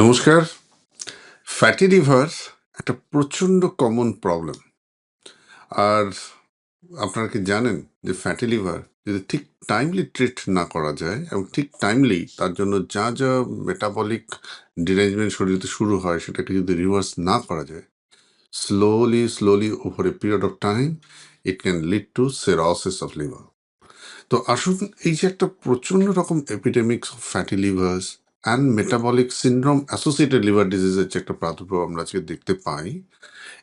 নমস্কার। Fatty liver একটা প্রচণ্ড কমন প্রবলেম। আর আপনারা কি জানেন যে ফ্যাটি লিভার যদি ঠিক টাইমলি ট্রিট না করা যায় এবং ঠিক টাইমলি তার জন্য যা যা মেটাবলিক ডিরেঞ্জমেন্ট শরীরে শুরু হয় সেটাকে যদি রিভার্স না করা যায়, slowly over a period of time it can lead to cirrhosis of liver. তো আসুন, এই যে একটা প্রচণ্ড রকম epidemics of fatty livers and metabolic syndrome associated liver ডিজিজের যে একটা প্রাদুর্ভাব আমরা আজকে দেখতে পাই,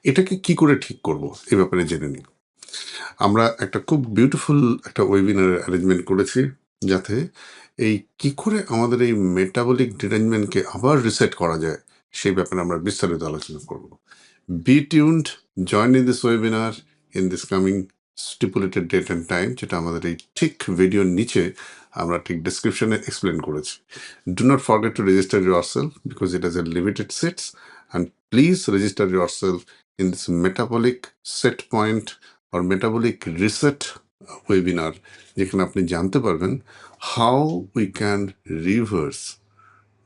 এটাকে কি করে ঠিক করব এ ব্যাপারে জেনে নিই। আমরা একটা খুব বিউটিফুল একটা ওয়েবিনার অ্যারেঞ্জমেন্ট করেছি, যাতে এই কি করে আমাদের এই মেটাবলিক ডিরেঞ্জমেন্টকে আবার রিসেট করা যায় সেই ব্যাপারে আমরা বিস্তারিত আলোচনা করব। Be tuned, join in this webinar in this coming stipulated date and time, যেটা আমাদের এই ঠিক ভিডিওর নিচে আমরা ঠিক ডিসক্রিপশনে এক্সপ্লেন করেছি। Do not forget to register yourself because it has a limited seats, and please register yourself in this metabolic set point or metabolic reset webinar, যেখানে আপনি জানতে পারবেন how we can reverse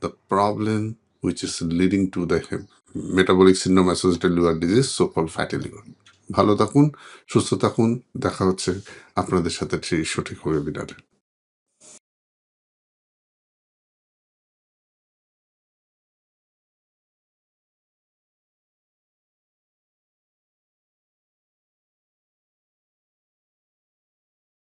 the problem which is leading to the metabolic syndrome associated liver disease, so called fatty liver. ভালো থাকুন, সুস্থ থাকুন, দেখা হচ্ছে আপনাদের সাথে সেই সঠিক ওয়েবিনারে।